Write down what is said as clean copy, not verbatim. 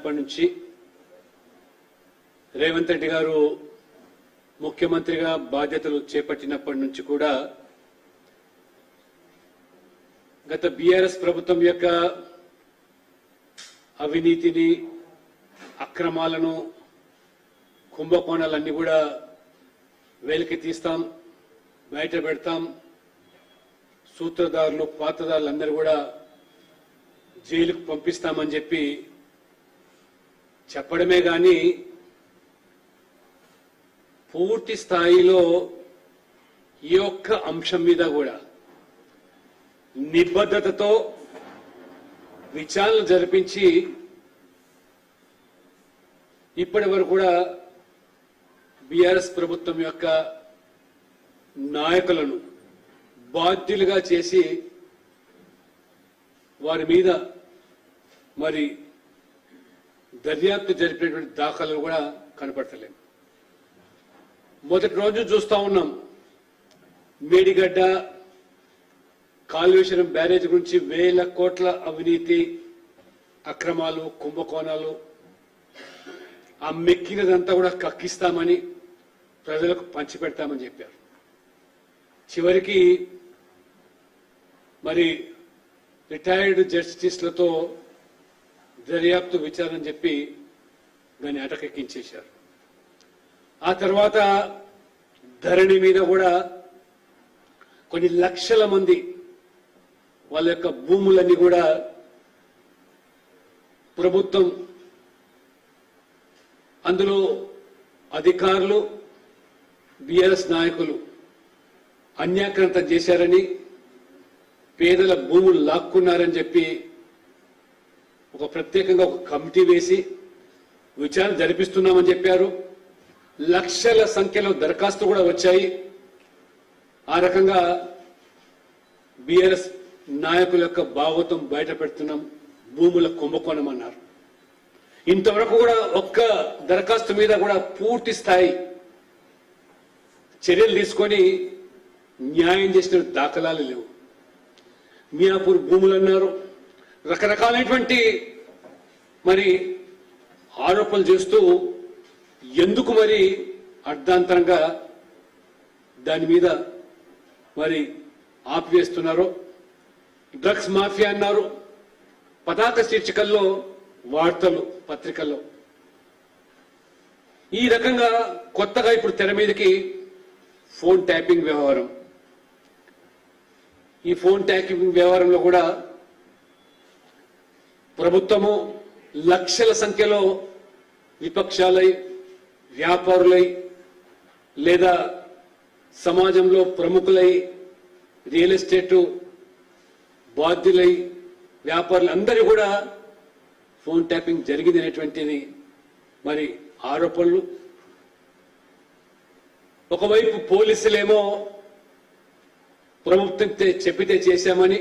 అయినప్పటి నుంచి రేవంత్ రెడ్డి గారు ముఖ్యమంత్రిగా బాధ్యతలు చేపట్టినప్పటి నుంచి కూడా గత బీఆర్ఎస్ ప్రభుత్వం యొక్క అవినీతిని అక్రమాలను కుంభకోణాలన్నీ కూడా వెలికి తీస్తాం, బయట పెడతాం, సూత్రధారులు పాత్రధారులందరూ కూడా జైలుకు పంపిస్తామని చెప్పి చెప్పడమే గాని పూర్తి స్థాయిలో ఈ ఒక్క అంశం మీద కూడా నిబద్ధతతో విచారణ జరిపించి ఇప్పటి వరకు కూడా బీఆర్ఎస్ ప్రభుత్వం యొక్క నాయకులను బాధ్యులుగా చేసి వారి మీద మరి దర్యాప్తు జరిపినటువంటి దాఖలు కూడా కనపడతలేము. మొదటి రోజు చూస్తా ఉన్నాం, మేడిగడ్డ కాళేశ్వరం బ్యారేజ్ గురించి వేల కోట్ల అవినీతి అక్రమాలు కుంభకోణాలు ఆ మెక్కినదంతా కూడా కక్కిస్తామని ప్రజలకు పంచిపెడతామని చెప్పారు. చివరికి మరి రిటైర్డ్ జస్టిస్లతో దర్యాప్తు విచారణ చెప్పి దాన్ని అటకెక్కించేశారు. ఆ తర్వాత ధరణి మీద కూడా కొన్ని లక్షల మంది వాళ్ళ యొక్క భూములన్నీ కూడా ప్రభుత్వం అందులో అధికారులు బీఆర్ఎస్ నాయకులు అన్యాక్రాంతం చేశారని, పేదల భూములు లాక్కున్నారని చెప్పి ఒక ప్రత్యేకంగా ఒక కమిటీ వేసి విచారణ జరిపిస్తున్నామని చెప్పారు. లక్షల సంఖ్యలో దరఖాస్తులు కూడా వచ్చాయి. ఆ రకంగా బీఆర్ఎస్ నాయకుల యొక్క భాగవతం బయట పెడుతున్నాం, భూముల కుంభకోణం అన్నారు. ఇంతవరకు కూడా ఒక్క దరఖాస్తు మీద కూడా పూర్తి స్థాయి చర్యలు తీసుకొని న్యాయం చేసిన దాఖలాలు లేవు. మియాపూర్ భూములు అన్నారు, రకరకాలైనటువంటి మరి ఆరోపణలు చేస్తూ ఎందుకు మరి అర్ధాంతరంగా దాని మీద మరి ఆపివేస్తున్నారో. డ్రగ్స్ మాఫియా అన్నారు, పతాక శీర్షికల్లో వార్తలు పత్రికల్లో. ఈ రకంగా కొత్తగా ఇప్పుడు తెర మీదకి ఫోన్ ట్యాపింగ్ వ్యవహారం. ఈ ఫోన్ ట్యాపింగ్ వ్యవహారంలో కూడా ప్రభుత్వము లక్షల సంఖ్యలో విపక్షాలై, వ్యాపారులై, లేదా సమాజంలో ప్రముఖులై, రియల్ ఎస్టేటు బాధ్యులై, వ్యాపారులు అందరూ కూడా ఫోన్ ట్యాపింగ్ జరిగింది అనేటువంటిది మరి ఆరోపణలు. ఒకవైపు పోలీసులేమో ప్రభుత్వం చెప్పితే చేశామని